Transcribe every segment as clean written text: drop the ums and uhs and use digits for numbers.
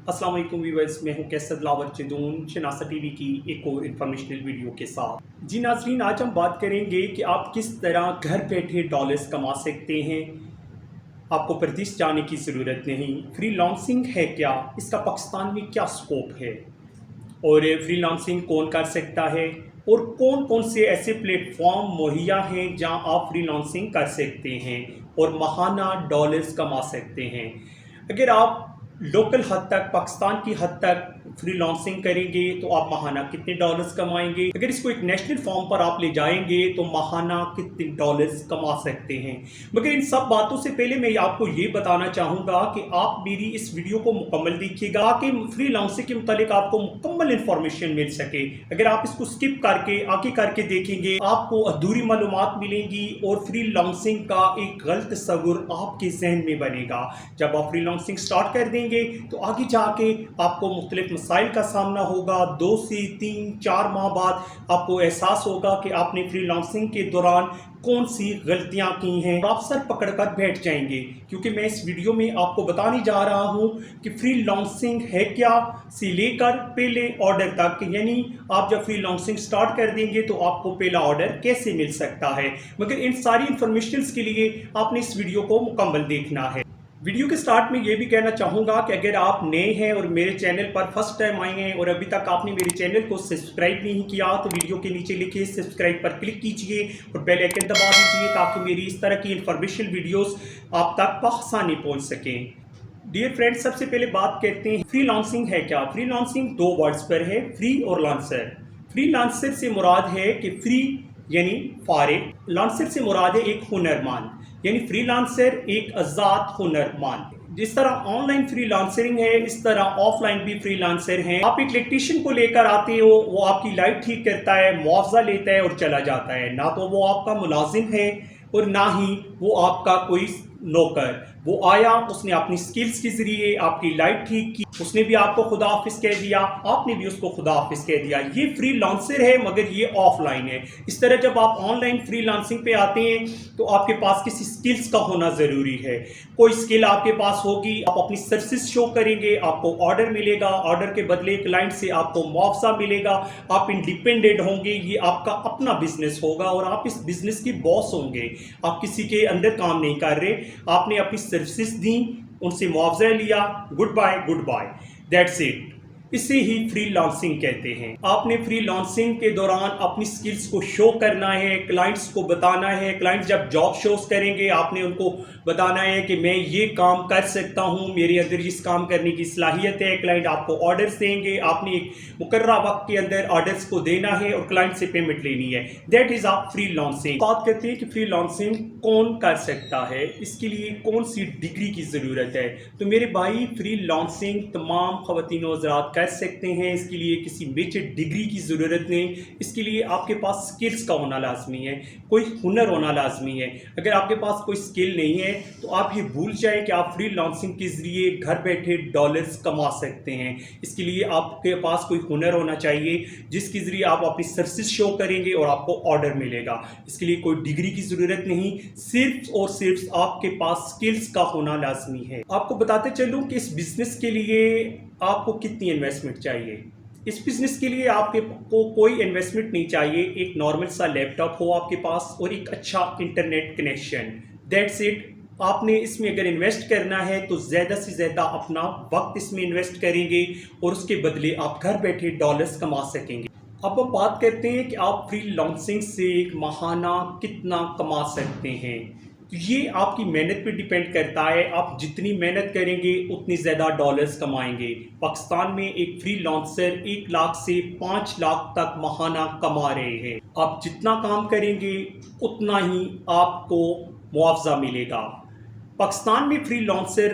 अस्सलाम वालेकुम व्यूअर्स, मैं हूं कैसर लावर चिदून शनासा टीवी की एक और इन्फॉर्मेशनल वीडियो के साथ। जी नाज़रीन, आज हम बात करेंगे कि आप किस तरह घर बैठे डॉलर्स कमा सकते हैं। आपको परदेश जाने की ज़रूरत नहीं। फ्रीलांसिंग है क्या, इसका पाकिस्तान में क्या स्कोप है और फ्रीलांसिंग कौन कर सकता है और कौन कौन से ऐसे प्लेटफॉर्म मुहैया हैं जहां आप फ्रीलांसिंग कर सकते हैं और माहाना डॉलर्स कमा सकते हैं। अगर आप लोकल हद तक, पाकिस्तान की हद तक फ्रीलांसिंग करेंगे तो आप माहाना कितने डॉलर्स कमाएंगे। अगर इसको एक नेशनल फॉर्म पर आप ले जाएंगे तो माहाना कितने डॉलर्स कमा सकते हैं। मगर इन सब बातों से पहले मैं आपको ये बताना चाहूँगा कि आप मेरी इस वीडियो को मुकम्मल देखिएगा कि फ्रीलांसिंग के मुतालिक आपको मुकम्मल इन्फॉर्मेशन मिल सके। अगर आप इसको स्किप करके आगे करके देखेंगे आपको अधूरी मालूमात मिलेंगी और फ्रीलांसिंग का एक गलत तस्वुर आपके जहन में बनेगा। जब आप फ्रीलांसिंग स्टार्ट कर देंगे तो आगे जाके आपको मुख्तलिफ मसाइल का सामना होगा। 2 से 3-4 माह बाद आपको एहसास होगा कि आपने फ्रीलांसिंग के दौरान कौन सी गलतियां की हैं। आप सर पकड़ कर बैठ जाएंगे, क्योंकि मैं इस वीडियो में आपको बताने जा रहा हूं कि फ्रीलांसिंग है क्या से लेकर पहले ऑर्डर तक, यानी आप जब फ्रीलांसिंग स्टार्ट कर देंगे तो आपको पहला ऑर्डर कैसे मिल सकता है। मगर इन सारी इंफॉर्मेशन के लिए आपने इस वीडियो को मुकम्मल देखना है। वीडियो के स्टार्ट में ये भी कहना चाहूँगा कि अगर आप नए हैं और मेरे चैनल पर फर्स्ट टाइम आए हैं और अभी तक आपने मेरे चैनल को सब्सक्राइब नहीं किया तो वीडियो के नीचे लिखे सब्सक्राइब पर क्लिक कीजिए और बेल आइकन दबा दीजिए ताकि मेरी इस तरह की इंफॉर्मेशन वीडियोस आप तक बआसानी पहुँच सकें। डियर फ्रेंड्स, सबसे पहले बात करते हैं फ्रीलांसिंग है क्या। फ्रीलांसिंग 2 वर्ड्स पर है, फ्री और लांसर। फ्रीलांसर से मुराद है कि फ्री यानी फारिग, लांसर से मुराद है एक हुनरमंद, यानी फ्रीलांसर एक आज़ाद हुनरमंद। जिस तरह ऑनलाइन फ्रीलांसरिंग है इस तरह ऑफलाइन भी फ्रीलांसर हैं। आप एक इलेक्ट्रीशियन को लेकर आते हो, वो आपकी लाइट ठीक करता है, मुआवजा लेता है और चला जाता है। ना तो वो आपका मुलाजिम है और ना ही वो आपका कोई नौकर। वो आया, उसने अपनी स्किल्स के जरिए आपकी लाइट ठीक की, उसने भी आपको खुदा हाफिज कह दिया, आपने भी उसको खुदा हाफिज कह दिया। ये फ्रीलांसर है, मगर ये ऑफलाइन है। इस तरह जब आप ऑनलाइन फ्रीलांसिंग पे आते हैं तो आपके पास किसी स्किल्स का होना ज़रूरी है। कोई स्किल आपके पास होगी, आप अपनी सर्विस शो करेंगे, आपको ऑर्डर मिलेगा, ऑर्डर के बदले क्लाइंट से आपको मुआवजा मिलेगा, आप इंडिपेंडेंट होंगे, ये आपका अपना बिजनेस होगा और आप इस बिजनेस के बॉस होंगे। आप किसी के अंदर काम नहीं कर रहे, आपने अपनी सर्विसेज दी, उनसे मुआवजा लिया, गुड बाय, दैट्स इट। इसे ही फ्रीलांसिंग कहते हैं। आपने फ्रीलांसिंग के दौरान अपनी स्किल्स को शो करना है, क्लाइंट्स को बताना है। क्लाइंट्स जब जॉब शोज करेंगे आपने उनको बताना है कि मैं ये काम कर सकता हूँ, मेरे अंदर इस काम करने की सलाहियत है। क्लाइंट आपको ऑर्डर्स देंगे, आपने एक मुकर्रा वक्त के अंदर ऑर्डर्स को देना है और क्लाइंट से पेमेंट लेनी है। दैट इज आप फ्रीलांसिंग। बात करते हैं कि फ्रीलांसिंग कौन कर सकता है, इसके लिए कौन सी डिग्री की ज़रूरत है। तो मेरे भाई, फ्रीलांसिंग तमाम ख़वातीन व हज़रात कर सकते हैं। इसके लिए किसी मेजर डिग्री की ज़रूरत नहीं। इसके लिए आपके पास स्किल्स का होना लाजमी है, कोई हुनर होना लाजमी है। अगर आपके पास कोई स्किल नहीं है तो आप ये भूल जाएं कि आप फ्रीलांसिंग के ज़रिए घर बैठे डॉलर्स कमा सकते हैं। इसके लिए आपके पास कोई हुनर होना चाहिए जिसके ज़रिए आप अपनी सर्विस शो करेंगे और आपको ऑर्डर मिलेगा। इसके लिए कोई डिग्री की ज़रूरत नहीं, सिर्फ और सिर्फ आपके पास स्किल्स का होना लाजमी है। आपको बताते चलूँ कि इस बिज़नेस के लिए आपको कितनी इन्वेस्टमेंट चाहिए। इस बिज़नेस के लिए आपके को कोई इन्वेस्टमेंट नहीं चाहिए। एक नॉर्मल सा लैपटॉप हो आपके पास और एक अच्छा इंटरनेट कनेक्शन, दैट्स इट। आपने इसमें अगर इन्वेस्ट करना है तो ज़्यादा से ज़्यादा अपना वक्त इसमें इन्वेस्ट करेंगे और उसके बदले आप घर बैठे डॉलर्स कमा सकेंगे। अब हम बात करते हैं कि आप फ्रीलांसिंग से माहाना कितना कमा सकते हैं। तो ये आपकी मेहनत पे डिपेंड करता है। आप जितनी मेहनत करेंगे उतनी ज़्यादा डॉलर्स कमाएंगे। पाकिस्तान में एक फ्रीलांसर 1 लाख से 5 लाख तक माहाना कमा रहे हैं। आप जितना काम करेंगे उतना ही आपको मुआवजा मिलेगा। पाकिस्तान में फ्रीलांसर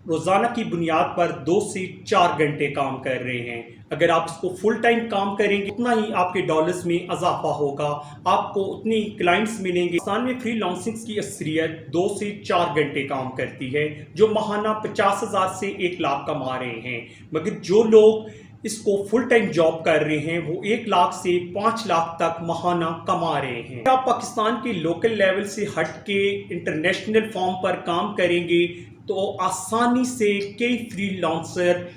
रोज़ाना की बुनियाद पर 2 से 4 घंटे काम कर रहे हैं। अगर आप इसको फुल टाइम काम करेंगे उतना ही आपके डॉलर्स में इजाफा होगा, आपको उतने ही क्लाइंट्स मिलेंगे। पाकिस्तान में फ्रीलांसिंग की अक्सरियत 2 से 4 घंटे काम करती है, जो माहाना 50,000 से 1 लाख कमा रहे हैं। मगर जो लोग इसको फुल टाइम जॉब कर रहे हैं वो 1 लाख से 5 लाख तक माहाना कमा रहे हैं। आप पाकिस्तान के लोकल लेवल से हट के इंटरनेशनल फॉर्म पर काम करेंगे तो आसानी से कई फ्रीलांसर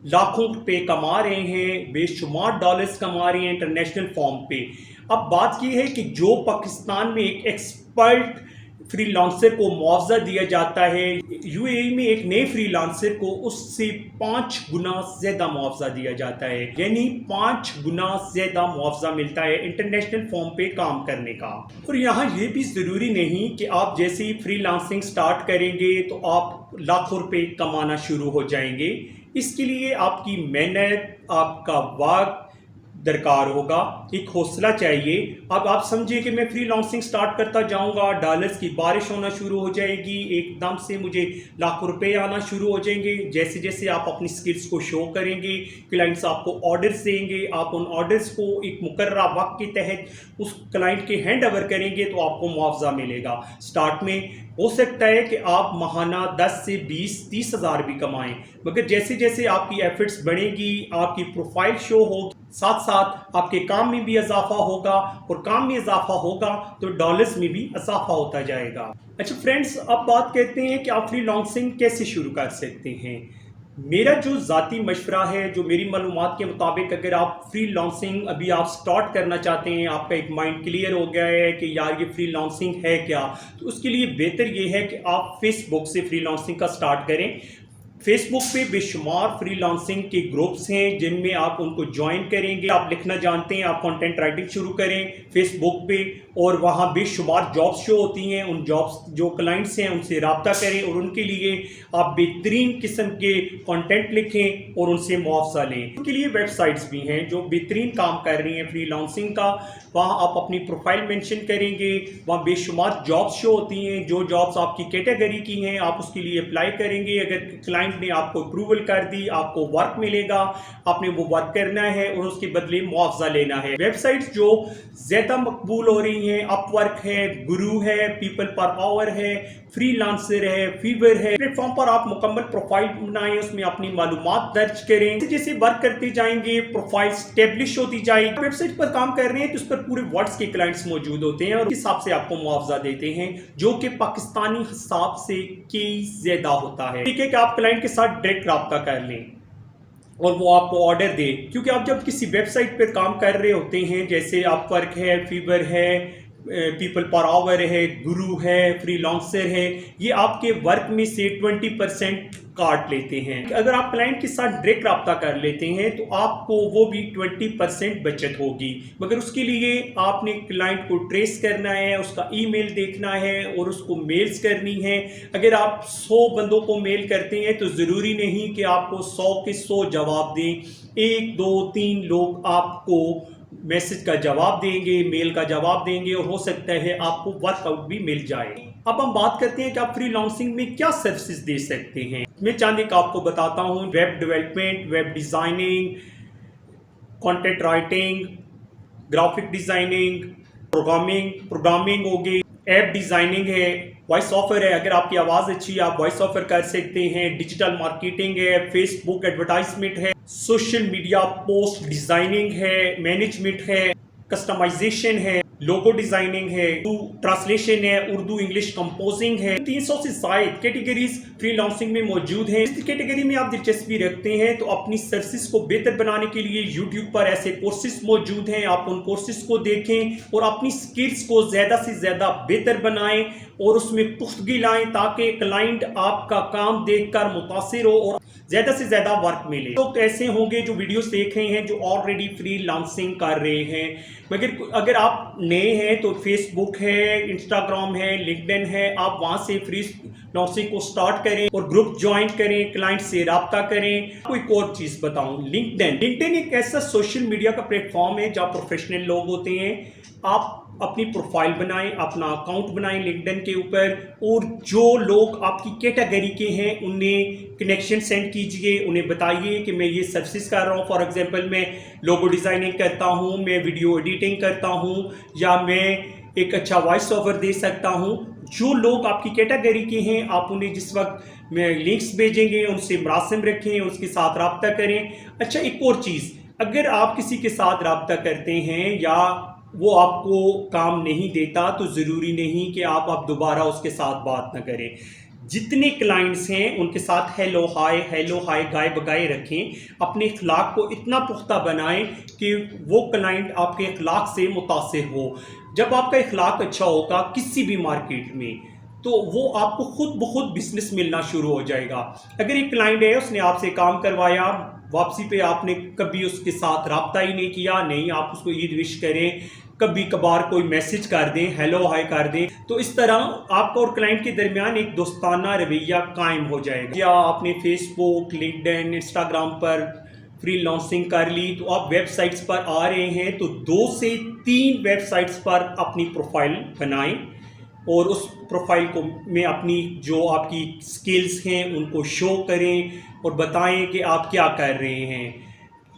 लाखों रुपए कमा रहे हैं, बेशुमार डॉलर्स कमा रहे हैं इंटरनेशनल फॉर्म पे। अब बात ये है कि जो पाकिस्तान में एक एक्सपर्ट फ्रीलांसर को मुआवजा दिया जाता है, यूएई में एक नए फ्रीलांसर को उससे 5 गुना ज़्यादा मुआवजा दिया जाता है, यानी 5 गुना ज़्यादा मुआवजा मिलता है इंटरनेशनल फॉर्म पे काम करने का। और यहाँ ये भी ज़रूरी नहीं कि आप जैसे ही फ्रीलांसिंग स्टार्ट करेंगे तो आप लाखों रुपए कमाना शुरू हो जाएंगे। इसके लिए आपकी मेहनत, आपका वक्त दरकार होगा, एक हौसला चाहिए। अब आप समझिए कि मैं फ्रीलांसिंग स्टार्ट करता जाऊंगा, डॉलर्स की बारिश होना शुरू हो जाएगी, एकदम से मुझे लाखों रुपए आना शुरू हो जाएंगे। जैसे जैसे आप अपनी स्किल्स को शो करेंगे, क्लाइंट्स आपको ऑर्डर्स देंगे, आप उन ऑर्डर्स को एक मुकर्ररा वक्त के तहत उस क्लाइंट के हैंड ओवर करेंगे तो आपको मुआवजा मिलेगा। स्टार्ट में हो सकता है कि आप माहाना 10 से 20-30 हज़ार भी कमाएं, मगर जैसे जैसे आपकी एफर्ट्स बढ़ेगी, आपकी प्रोफाइल शो होगी, साथ साथ आपके काम में भी इजाफा होगा, और काम में इजाफा होगा तो डॉलर्स में भी इजाफा होता जाएगा। अच्छा फ्रेंड्स, अब बात करते हैं कि आप फ्रीलांसिंग कैसे शुरू कर सकते हैं। मेरा जो ज़ाती मशवरा है, जो मेरी मालूमात के मुताबिक, अगर आप फ्रीलांसिंग अभी आप स्टार्ट करना चाहते हैं, आपका एक माइंड क्लियर हो गया है कि यार ये फ्रीलांसिंग है क्या, तो उसके लिए बेहतर ये है कि आप फेसबुक से फ्रीलांसिंग का स्टार्ट करें। फेसबुक पे बेशुमार फ्रीलांसिंग के ग्रुप्स हैं जिनमें आप उनको ज्वाइन करेंगे। आप लिखना जानते हैं, आप कंटेंट राइटिंग शुरू करें फेसबुक पे, और वहाँ बेशुमार जॉब्स शो होती हैं। उन जॉब्स जो क्लाइंट्स हैं उनसे रब्ता करें और उनके लिए आप बेहतरीन किस्म के कंटेंट लिखें और उनसे मुआवजा लें। उनके लिए वेबसाइट्स भी हैं जो बेहतरीन काम कर रही हैं फ्रीलांसिंग का। वहाँ आप अपनी प्रोफाइल मेंशन करेंगे, वहाँ बेशुमार जॉब्स शो होती हैं। जो जॉब्स आपकी कैटेगरी की हैं आप उसके लिए अप्लाई करेंगे। अगर क्लाइंट ने आपको अप्रूवल कर दी, आपको वर्क मिलेगा, आपने वो वर्क करना है और उसके बदले मुआवजा लेना है। वेबसाइट्स जो ज़्यादा मकबूल हो रही हैं, अपवर्क है, गुरु है, पीपल पर आवर है, फ्रीलांसर है, फीवर है। प्लेटफॉर्म पर आप मुकम्मल प्रोफाइल बनाएं, उसमें अपनी मालूमात दर्ज करें। जैसे वर्क करते जाएंगे, प्रोफाइल स्टेब्लिश होती जाएगी। वेबसाइट पर काम कर रहे हैं तो उस पर पूरे वर्ल्ड के क्लाइंट्स मौजूद होते हैं और इस हिसाब से आपको मुआवजा देते हैं, जो कि पाकिस्तानी हिसाब से कई ज्यादा होता है। ठीक है कि आप क्लाइंट के साथ डायरेक्ट रब्ता कर लें और वो आपको ऑर्डर दे, क्योंकि आप जब किसी वेबसाइट पर काम कर रहे होते हैं, जैसे आप वर्क है, फीवर है, पीपल पर आवर है, गुरु है, फ्रीलांसर है, ये आपके वर्क में से 20% काट लेते हैं। अगर आप क्लाइंट के साथ डायरेक्ट रब्ता कर लेते हैं तो आपको वो भी 20% बचत होगी, मगर उसके लिए आपने क्लाइंट को ट्रेस करना है, उसका ईमेल देखना है और उसको मेल्स करनी है। अगर आप 100 बंदों को मेल करते हैं तो ज़रूरी नहीं कि आपको 100 के 100 जवाब दें। 1, 2, 3 लोग आपको मैसेज का जवाब देंगे, मेल का जवाब देंगे और हो सकता है आपको वर्कआउट भी मिल जाए। अब हम बात करते हैं कि आप फ्रीलांसिंग में क्या सर्विसेज दे सकते हैं। मैं चंद एक आपको बताता हूं। Web development, web designing, content writing, graphic designing, programming हो गई, ऐप डिज़ाइनिंग है, वॉइस ऑफर है, अगर आपकी आवाज़ अच्छी है आप वॉइस ऑफर कर सकते हैं, डिजिटल मार्केटिंग है, फेसबुक एडवर्टाइजमेंट है, सोशल मीडिया पोस्ट डिज़ाइनिंग है, मैनेजमेंट है, कस्टमाइजेशन है, लोगो डिजाइनिंग है, ट्रांसलेशन है, उर्दू इंग्लिश कंपोजिंग है। 300 से ज्यादा कैटेगरीज फ्रीलांसिंग में मौजूद हैं। इस कैटेगरी में आप दिलचस्पी रखते हैं तो अपनी सर्विस को बेहतर बनाने के लिए यूट्यूब पर ऐसे कोर्सेज मौजूद हैं, आप उन कोर्सेज को देखें और अपनी स्किल्स को ज्यादा से ज्यादा बेहतर बनाएं और उसमें पुख्तगी लाएं, ताकि क्लाइंट आपका काम देखकर मुतासिर हो और ज्यादा से ज्यादा वर्क मिले। लोग तो ऐसे होंगे जो वीडियोस देख रहे हैं जो ऑलरेडी फ्रीलांसिंग कर रहे हैं, मगर अगर आप नए हैं तो फेसबुक है, इंस्टाग्राम है, लिंक्डइन है, आप वहां से फ्रीलांसिंग को स्टार्ट करें और ग्रुप ज्वाइन करें, क्लाइंट से रब्ता करें। कोई और चीज बताऊं, लिंक्डइन एक ऐसा सोशल मीडिया का प्लेटफॉर्म है जहाँ प्रोफेशनल लोग होते हैं। आप अपनी प्रोफाइल बनाएं, अपना अकाउंट बनाएं लिंक्डइन के ऊपर, और जो लोग आपकी कैटेगरी के हैं उन्हें कनेक्शन सेंड कीजिए, उन्हें बताइए कि मैं ये सर्विस कर रहा हूँ। फॉर एग्जांपल मैं लोगो डिज़ाइनिंग करता हूँ, मैं वीडियो एडिटिंग करता हूँ, या मैं एक अच्छा वॉइस ओवर दे सकता हूँ। जो लोग आपकी कैटेगरी के हैं आप उन्हें जिस वक्त में लिंक्स भेजेंगे उनसे मुरासिम रखें, उसके साथ रब्ता करें। अच्छा, एक और चीज़, अगर आप किसी के साथ रब्ता करते हैं या वो आपको काम नहीं देता तो ज़रूरी नहीं कि आप दोबारा उसके साथ बात ना करें। جتنے کلائنٹس ہیں ان کے ساتھ ہیلو ہائی گائے بگائے رکھیں، اپنے اخلاق کو اتنا پختہ بنائیں کہ وہ کلائنٹ آپ کے اخلاق سے متاثر ہو۔ جب آپ کا اخلاق اچھا ہوگا کسی بھی مارکیٹ میں تو وہ آپ کو خود بخود بزنس ملنا شروع ہو جائے گا۔ اگر ایک کلائنٹ ہے اس نے آپ سے کام کروایا، واپسی پہ آپ نے کبھی اس کے ساتھ رابطہ ہی نہیں کیا، نہیں آپ اس کو عید وش کریں، کبھی کبھار کوئی میسج کر دیں، ہیلو ہائی کر دیں، تو اس طرح آپ کا اور کلائنٹ کے درمیان ایک دوستانہ رویہ قائم ہو جائے گا۔ یا آپ نے فیس بک، لنکڈ ان، انسٹاگرام پر فری لانسنگ کر لی تو آپ ویب سائٹس پر آ رہے ہیں تو 2 سے 3 ویب سائٹس پر اپنی پروفائل بنائیں اور اس پروفائل کو میں اپنی جو آپ کی سکلز ہیں ان کو شو کریں اور بتائیں کہ آپ کیا کر رہے ہیں،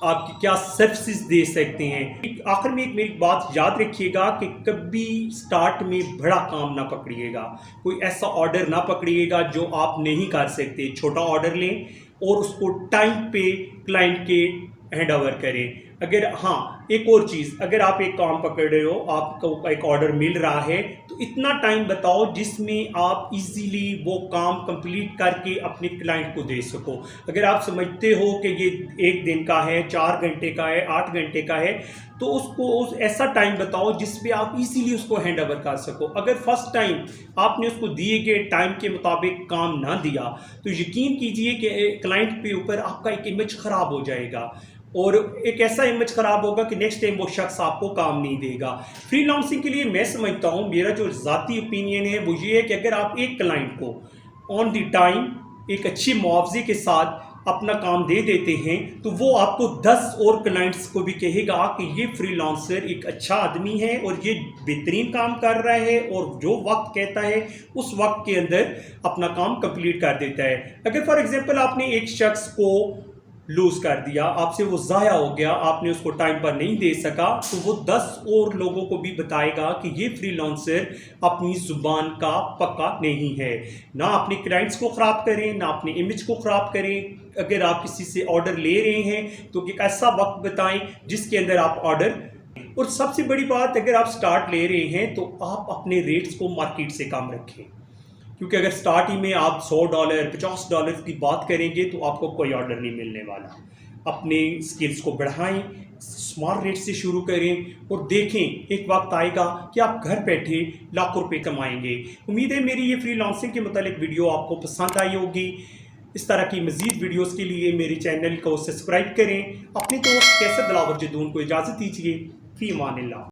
آپ کی کیا سروسز دے سکتے ہیں۔ آخر میں ایک میری بات یاد رکھیے گا کہ کبھی سٹارٹ میں بڑا کام نہ پکڑیے گا، کوئی ایسا آرڈر نہ پکڑیے گا جو آپ نہیں کر سکتے۔ چھوٹا آرڈر لیں اور اس کو ٹائم پہ کلائنٹ کے ہینڈ اوور کریں۔ اگر ہاں ایک اور چیز، اگر آپ ایک کام پکڑ رہے ہو، آپ کو ایک آرڈر مل رہا ہے تو اتنا ٹائم بتاؤ جس میں آپ ایزیلی وہ کام کمپلیٹ کر کے اپنے کلائنٹ کو دے سکو۔ اگر آپ سمجھتے ہو کہ یہ 1 دن کا ہے، 4 گھنٹے کا ہے، 8 گھنٹے کا ہے، تو اس کو ایسا ٹائم بتاؤ جس پہ آپ ایزیلی اس کو ہینڈ اوور کر سکو۔ اگر فرسٹ ٹائم آپ نے اس کو دیے گئے ٹائم کے مطابق کام نہ دیا تو یقین کیجئے کہ کلائنٹ پہ اوپر آپ کا ایک امیج خراب ہو جائے گا، اور ایک ایسا امیج خراب ہوگا کہ نیکسٹ ٹائم وہ شخص آپ کو کام نہیں دے گا۔ فری لانسنگ کے لیے میں سمجھتا ہوں، میرا جو ذاتی اوپینین ہے وہ یہ ہے کہ اگر آپ ایک کلائنٹ کو آن دی ٹائم ایک اچھی معاوضے کے ساتھ اپنا کام دے دیتے ہیں تو وہ آپ کو 10 اور کلائنٹس کو بھی کہے گا کہ یہ فری لانسر ایک اچھا آدمی ہے اور یہ بہترین کام کر رہا ہے اور جو وقت کہتا ہے اس وقت کے اندر اپنا کام کمپلیٹ کر دیتا ہے۔ اگر فار ایگزامپل آپ نے ایک شخص کو لوز کر دیا، آپ سے وہ ضائع ہو گیا، آپ نے اس کو ٹائم پر نہیں دے سکا، تو وہ 10 اور لوگوں کو بھی بتائے گا کہ یہ فری لانسر اپنی زبان کا پکا نہیں ہے۔ نہ اپنے کلائنٹس کو خراب کریں، نہ اپنے امیج کو خراب کریں۔ اگر آپ کسی سے آرڈر لے رہے ہیں تو ایک ایسا وقت بتائیں جس کے اندر آپ آرڈر، اور سب سے بڑی بات اگر آپ سٹارٹ لے رہے ہیں تو آپ اپنے ریٹس کو مارکیٹ سے کم رکھیں، کیونکہ اگر سٹارٹ ہی میں آپ $100 $50 کی بات کریں گے تو آپ کو کوئی آرڈر نہیں ملنے والا۔ اپنے سکلز کو بڑھائیں، اسمال ریٹ سے شروع کریں اور دیکھیں ایک وقت آئے گا کہ آپ گھر بیٹھے لاکھوں روپے کمائیں گے۔ امید ہے میری یہ فری لانسنگ کے متعلق ویڈیو آپ کو پسند آئی ہوگی۔ اس طرح کی مزید ویڈیوز کے لیے میرے چینل کو سبسکرائب کریں۔ اپنے دوست کیسر دلاور جدون کو اجازت دیجیے۔ فی امان اللہ۔